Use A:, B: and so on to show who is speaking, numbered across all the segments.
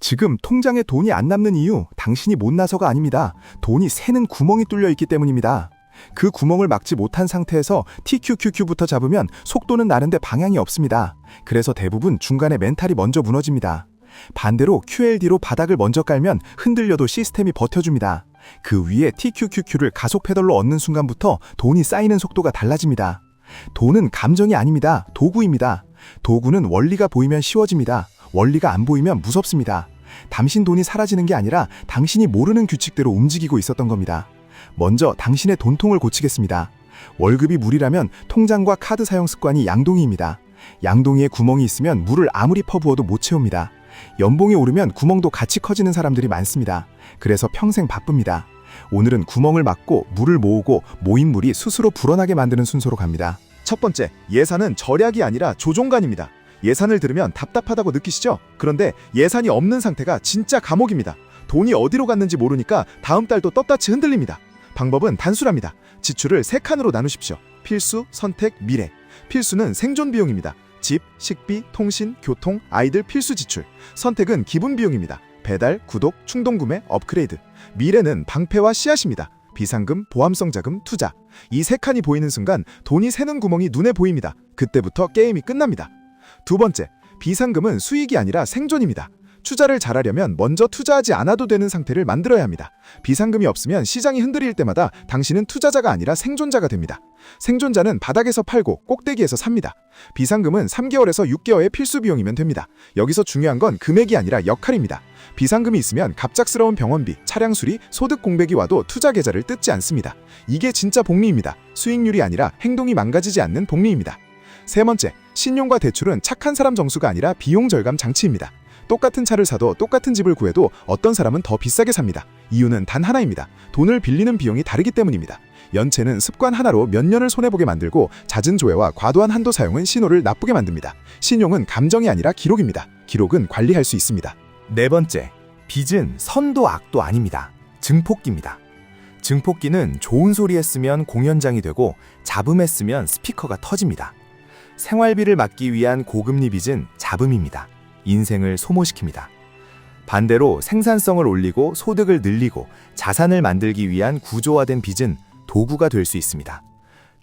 A: 지금 통장에 돈이 안 남는 이유 당신이 못나서가 아닙니다. 돈이 새는 구멍이 뚫려 있기 때문입니다. 그 구멍을 막지 못한 상태에서 TQQQ부터 잡으면 속도는 나는데 방향이 없습니다. 그래서 대부분 중간에 멘탈이 먼저 무너집니다. 반대로 QLD로 바닥을 먼저 깔면 흔들려도 시스템이 버텨줍니다. 그 위에 TQQQ를 가속 페달로 얻는 순간부터 돈이 쌓이는 속도가 달라집니다. 돈은 감정이 아닙니다. 도구입니다. 도구는 원리가 보이면 쉬워집니다. 원리가 안 보이면 무섭습니다. 당신 돈이 사라지는 게 아니라 당신이 모르는 규칙대로 움직이고 있었던 겁니다. 먼저 당신의 돈통을 고치겠습니다. 월급이 물이라면 통장과 카드 사용 습관이 양동이입니다. 양동이에 구멍이 있으면 물을 아무리 퍼부어도 못 채웁니다. 연봉이 오르면 구멍도 같이 커지는 사람들이 많습니다. 그래서 평생 바쁩니다. 오늘은 구멍을 막고 물을 모으고 모인 물이 스스로 불어나게 만드는 순서로 갑니다.
B: 첫 번째, 예산은 절약이 아니라 조종간입니다. 예산을 들으면 답답하다고 느끼시죠? 그런데 예산이 없는 상태가 진짜 감옥입니다. 돈이 어디로 갔는지 모르니까 다음 달도 떳떳이 흔들립니다. 방법은 단순합니다. 지출을 3칸으로 나누십시오. 필수, 선택, 미래. 필수는 생존 비용입니다. 집, 식비, 통신, 교통, 아이들 필수 지출. 선택은 기분 비용입니다. 배달, 구독, 충동구매, 업그레이드. 미래는 방패와 씨앗입니다. 비상금, 보험성 자금, 투자. 이 3칸이 보이는 순간 돈이 새는 구멍이 눈에 보입니다. 그때부터 게임이 끝납니다. 두 번째, 비상금은 수익이 아니라 생존입니다. 투자를 잘하려면 먼저 투자하지 않아도 되는 상태를 만들어야 합니다. 비상금이 없으면 시장이 흔들릴 때마다 당신은 투자자가 아니라 생존자가 됩니다. 생존자는 바닥에서 팔고 꼭대기에서 삽니다. 비상금은 3개월에서 6개월의 필수 비용이면 됩니다. 여기서 중요한 건 금액이 아니라 역할입니다. 비상금이 있으면 갑작스러운 병원비, 차량 수리, 소득 공백이 와도 투자 계좌를 뜯지 않습니다. 이게 진짜 복리입니다. 수익률이 아니라 행동이 망가지지 않는 복리입니다. 세 번째, 신용과 대출은 착한 사람 정수가 아니라 비용 절감 장치입니다. 똑같은 차를 사도 똑같은 집을 구해도 어떤 사람은 더 비싸게 삽니다. 이유는 단 하나입니다. 돈을 빌리는 비용이 다르기 때문입니다. 연체는 습관 하나로 몇 년을 손해보게 만들고 잦은 조회와 과도한 한도 사용은 신호를 나쁘게 만듭니다. 신용은 감정이 아니라 기록입니다. 기록은 관리할 수 있습니다.
C: 네 번째, 빚은 선도 악도 아닙니다. 증폭기입니다. 증폭기는 좋은 소리 했으면 공연장이 되고 잡음했으면 스피커가 터집니다. 생활비를 막기 위한 고금리 빚은 잡음입니다. 인생을 소모시킵니다. 반대로 생산성을 올리고 소득을 늘리고 자산을 만들기 위한 구조화된 빚은 도구가 될 수 있습니다.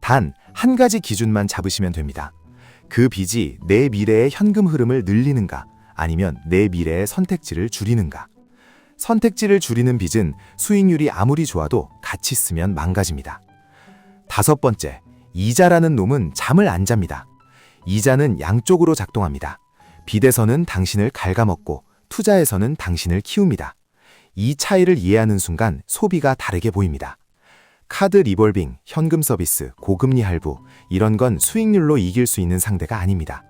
C: 단 한 가지 기준만 잡으시면 됩니다. 그 빚이 내 미래의 현금 흐름을 늘리는가 아니면 내 미래의 선택지를 줄이는가. 선택지를 줄이는 빚은 수익률이 아무리 좋아도 같이 쓰면 망가집니다. 다섯 번째, 이자라는 놈은 잠을 안 잡니다. 이자는 양쪽으로 작동합니다. 빚에서는 당신을 갉아먹고 투자에서는 당신을 키웁니다. 이 차이를 이해하는 순간 소비가 다르게 보입니다. 카드 리볼빙, 현금 서비스, 고금리 할부 이런 건 수익률로 이길 수 있는 상대가 아닙니다.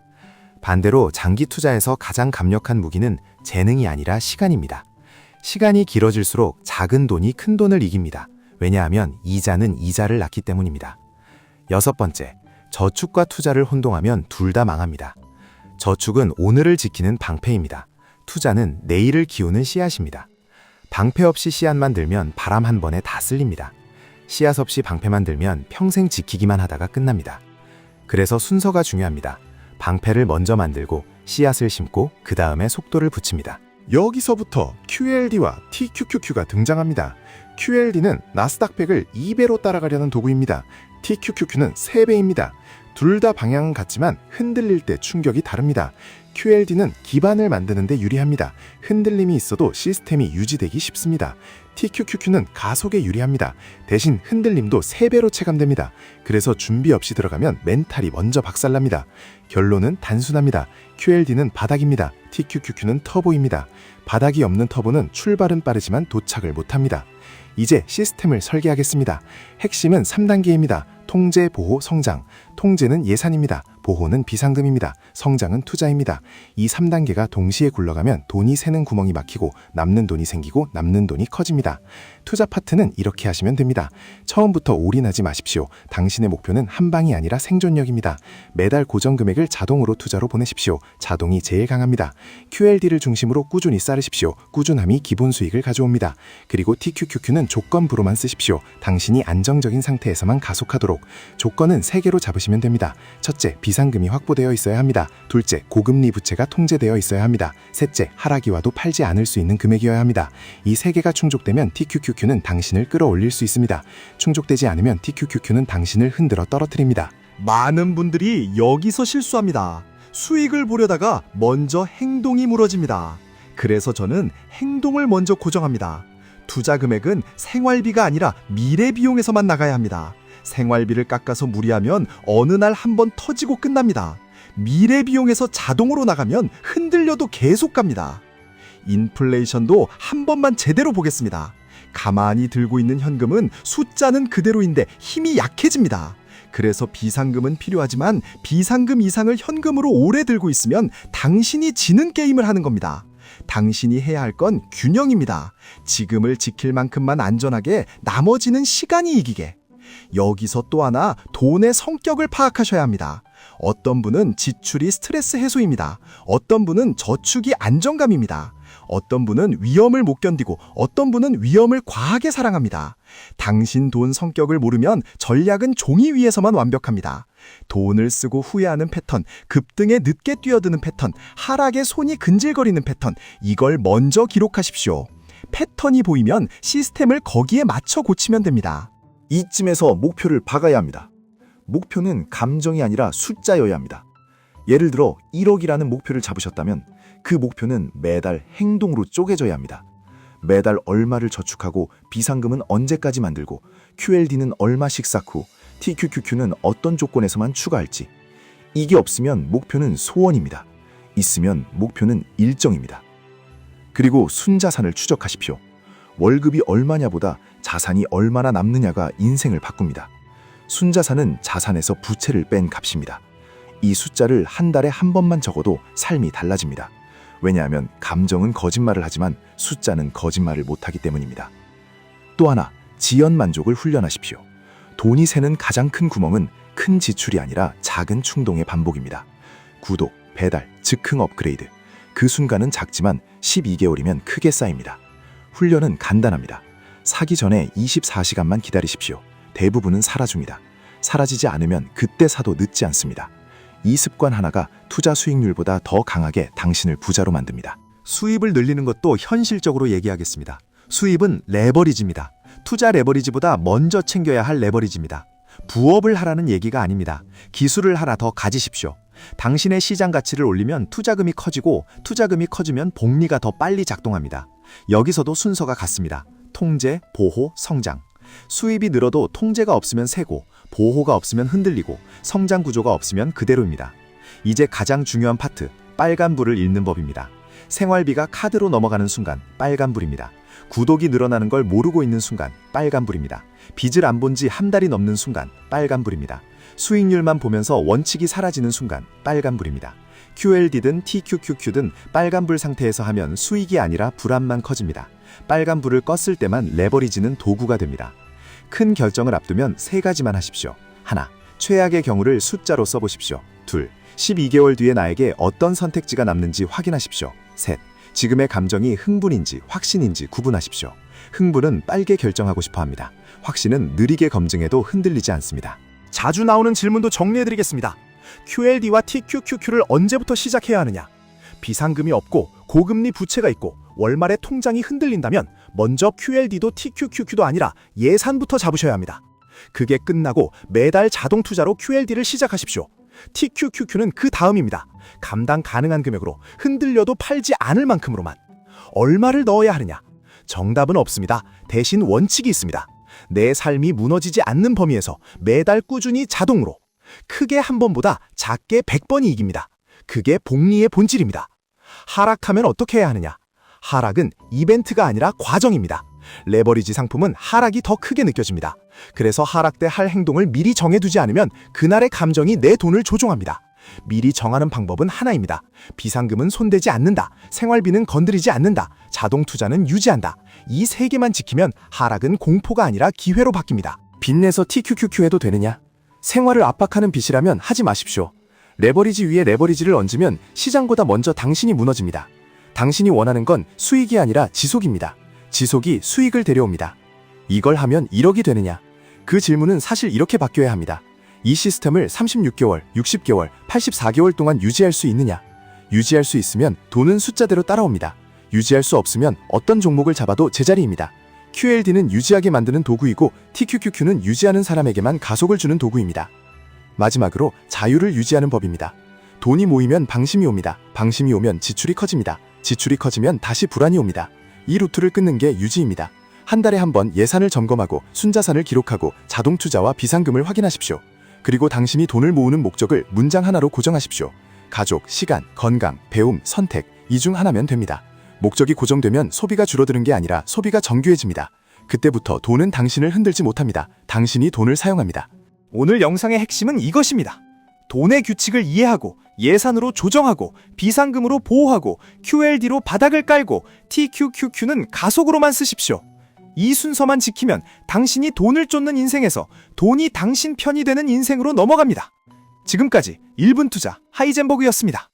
C: 반대로 장기 투자에서 가장 강력한 무기는 재능이 아니라 시간입니다. 시간이 길어질수록 작은 돈이 큰 돈을 이깁니다. 왜냐하면 이자는 이자를 낳기 때문입니다. 여섯 번째, 저축과 투자를 혼동하면 둘 다 망합니다. 저축은 오늘을 지키는 방패입니다. 투자는 내일을 키우는 씨앗입니다. 방패 없이 씨앗만 들면 바람 한 번에 다 쓸립니다. 씨앗 없이 방패만 들면 평생 지키기만 하다가 끝납니다. 그래서 순서가 중요합니다. 방패를 먼저 만들고 씨앗을 심고 그 다음에 속도를 붙입니다.
B: 여기서부터 QLD와 TQQQ가 등장합니다. QLD는 나스닥 100을 2배로 따라가려는 도구입니다. TQQQ는 3배입니다. 둘 다 방향은 같지만 흔들릴 때 충격이 다릅니다. QLD는 기반을 만드는 데 유리합니다. 흔들림이 있어도 시스템이 유지되기 쉽습니다. TQQQ는 가속에 유리합니다. 대신 흔들림도 3배로 체감됩니다. 그래서 준비 없이 들어가면 멘탈이 먼저 박살납니다. 결론은 단순합니다. QLD는 바닥입니다. TQQQ는 터보입니다. 바닥이 없는 터보는 출발은 빠르지만 도착을 못합니다. 이제 시스템을 설계하겠습니다. 핵심은 3단계입니다. 통제, 보호, 성장. 통제는 예산입니다. 보호는 비상금입니다. 성장은 투자입니다. 이 3단계가 동시에 굴러가면 돈이 새는 구멍이 막히고 남는 돈이 생기고 남는 돈이 커집니다. 투자 파트는 이렇게 하시면 됩니다. 처음부터 올인하지 마십시오. 당신의 목표는 한 방이 아니라 생존력입니다. 매달 고정 금액을 자동으로 투자로 보내십시오. 자동이 제일 강합니다. QLD를 중심으로 꾸준히 쌓으십시오. 꾸준함이 기본 수익을 가져옵니다. 그리고 TQQQ는 조건부로만 쓰십시오. 당신이 안정적인 상태에서만 가속하도록. 조건은 3개로 잡으시면
C: 하시면 됩니다. 첫째, 비상금이 확보되어 있어야 합니다. 둘째, 고금리 부채가 통제되어 있어야 합니다. 셋째, 하락이 와도 팔지 않을 수 있는 금액이어야 합니다. 이 세 개가 충족되면 TQQQ는 당신을 끌어올릴 수 있습니다. 충족되지 않으면 TQQQ는 당신을 흔들어 떨어뜨립니다.
D: 많은 분들이 여기서 실수합니다. 수익을 보려다가 먼저 행동이 무너집니다. 그래서 저는 행동을 먼저 고정합니다. 투자 금액은 생활비가 아니라 미래 비용에서만 나가야 합니다. 생활비를 깎아서 무리하면 어느 날 한번 터지고 끝납니다. 미래 비용에서 자동으로 나가면 흔들려도 계속 갑니다. 인플레이션도 한 번만 제대로 보겠습니다. 가만히 들고 있는 현금은 숫자는 그대로인데 힘이 약해집니다. 그래서 비상금은 필요하지만 비상금 이상을 현금으로 오래 들고 있으면 당신이 지는 게임을 하는 겁니다. 당신이 해야 할 건 균형입니다. 지금을 지킬 만큼만 안전하게, 나머지는 시간이 이기게. 여기서 또 하나 돈의 성격을 파악하셔야 합니다. 어떤 분은 지출이 스트레스 해소입니다. 어떤 분은 저축이 안정감입니다. 어떤 분은 위험을 못 견디고 어떤 분은 위험을 과하게 사랑합니다. 당신 돈 성격을 모르면 전략은 종이 위에서만 완벽합니다. 돈을 쓰고 후회하는 패턴, 급등에 늦게 뛰어드는 패턴, 하락에 손이 근질거리는 패턴, 이걸 먼저 기록하십시오. 패턴이 보이면 시스템을 거기에 맞춰 고치면 됩니다.
A: 이쯤에서 목표를 박아야 합니다. 목표는 감정이 아니라 숫자여야 합니다. 예를 들어 1억이라는 목표를 잡으셨다면 그 목표는 매달 행동으로 쪼개져야 합니다. 매달 얼마를 저축하고 비상금은 언제까지 만들고 QLD는 얼마씩 쌓고 TQQQ는 어떤 조건에서만 추가할지. 이게 없으면 목표는 소원입니다. 있으면 목표는 일정입니다. 그리고 순자산을 추적하십시오. 월급이 얼마냐보다 자산이 얼마나 남느냐가 인생을 바꿉니다. 순자산은 자산에서 부채를 뺀 값입니다. 이 숫자를 한 달에 한 번만 적어도 삶이 달라집니다. 왜냐하면 감정은 거짓말을 하지만 숫자는 거짓말을 못하기 때문입니다. 또 하나, 지연 만족을 훈련하십시오. 돈이 새는 가장 큰 구멍은 큰 지출이 아니라 작은 충동의 반복입니다. 구독, 배달, 즉흥 업그레이드. 그 순간은 작지만 12개월이면 크게 쌓입니다. 훈련은 간단합니다. 사기 전에 24시간만 기다리십시오. 대부분은 사라집니다. 사라지지 않으면 그때 사도 늦지 않습니다. 이 습관 하나가 투자 수익률보다 더 강하게 당신을 부자로 만듭니다.
D: 수입을 늘리는 것도 현실적으로 얘기하겠습니다. 수입은 레버리지입니다. 투자 레버리지보다 먼저 챙겨야 할 레버리지입니다. 부업을 하라는 얘기가 아닙니다. 기술을 하나 더 가지십시오. 당신의 시장 가치를 올리면 투자금이 커지고 투자금이 커지면 복리가 더 빨리 작동합니다. 여기서도 순서가 같습니다. 통제, 보호, 성장. 수입이 늘어도 통제가 없으면 새고, 보호가 없으면 흔들리고, 성장 구조가 없으면 그대로입니다. 이제 가장 중요한 파트, 빨간불을 읽는 법입니다. 생활비가 카드로 넘어가는 순간 빨간불입니다. 구독이 늘어나는 걸 모르고 있는 순간 빨간불입니다. 빚을 안 본 지 한 달이 넘는 순간 빨간불입니다. 수익률만 보면서 원칙이 사라지는 순간 빨간불입니다. QLD든 TQQQ든 빨간불 상태에서 하면 수익이 아니라 불안만 커집니다. 빨간불을 껐을 때만 레버리지는 도구가 됩니다. 큰 결정을 앞두면 세 가지만 하십시오. 하나, 최악의 경우를 숫자로 써보십시오. 둘, 12개월 뒤에 나에게 어떤 선택지가 남는지 확인하십시오. 셋, 지금의 감정이 흥분인지 확신인지 구분하십시오. 흥분은 빨게 결정하고 싶어 합니다. 확신은 느리게 검증해도 흔들리지 않습니다.
A: 자주 나오는 질문도 정리해드리겠습니다. QLD와 TQQQ를 언제부터 시작해야 하느냐? 비상금이 없고 고금리 부채가 있고 월말에 통장이 흔들린다면 먼저 QLD도 TQQQ도 아니라 예산부터 잡으셔야 합니다. 그게 끝나고 매달 자동 투자로 QLD를 시작하십시오. TQQQ는 그 다음입니다. 감당 가능한 금액으로 흔들려도 팔지 않을 만큼으로만. 얼마를 넣어야 하느냐? 정답은 없습니다. 대신 원칙이 있습니다. 내 삶이 무너지지 않는 범위에서 매달 꾸준히 자동으로. 크게 한 번보다 작게 100번이 이깁니다. 그게 복리의 본질입니다. 하락하면 어떻게 해야 하느냐? 하락은 이벤트가 아니라 과정입니다. 레버리지 상품은 하락이 더 크게 느껴집니다. 그래서 하락 때 할 행동을 미리 정해두지 않으면 그날의 감정이 내 돈을 조종합니다. 미리 정하는 방법은 하나입니다. 비상금은 손대지 않는다. 생활비는 건드리지 않는다. 자동 투자는 유지한다. 이 세 개만 지키면 하락은 공포가 아니라 기회로 바뀝니다.
C: 빚내서 TQQQ 해도 되느냐? 생활을 압박하는 빚이라면 하지 마십시오. 레버리지 위에 레버리지를 얹으면 시장보다 먼저 당신이 무너집니다. 당신이 원하는 건 수익이 아니라 지속입니다. 지속이 수익을 데려옵니다. 이걸 하면 1억이 되느냐? 그 질문은 사실 이렇게 바뀌어야 합니다.
A: 이 시스템을 36개월, 60개월, 84개월 동안 유지할 수 있느냐? 유지할 수 있으면 돈은 숫자대로 따라옵니다. 유지할 수 없으면 어떤 종목을 잡아도 제자리입니다. QLD는 유지하게 만드는 도구이고 TQQQ는 유지하는 사람에게만 가속을 주는 도구입니다. 마지막으로 자유를 유지하는 법입니다. 돈이 모이면 방심이 옵니다. 방심이 오면 지출이 커집니다. 지출이 커지면 다시 불안이 옵니다. 이 루트를 끊는 게 유지입니다. 한 달에 한 번 예산을 점검하고 순자산을 기록하고 자동 투자와 비상금을 확인하십시오. 그리고 당신이 돈을 모으는 목적을 문장 하나로 고정하십시오. 가족, 시간, 건강, 배움, 선택, 이 중 하나면 됩니다. 목적이 고정되면 소비가 줄어드는 게 아니라 소비가 정교해집니다. 그때부터 돈은 당신을 흔들지 못합니다. 당신이 돈을 사용합니다.
C: 오늘 영상의 핵심은 이것입니다. 돈의 규칙을 이해하고 예산으로 조정하고 비상금으로 보호하고 QLD로 바닥을 깔고 TQQQ는 가속으로만 쓰십시오. 이 순서만 지키면 당신이 돈을 쫓는 인생에서 돈이 당신 편이 되는 인생으로 넘어갑니다. 지금까지 1분 투자 하이젠버그였습니다.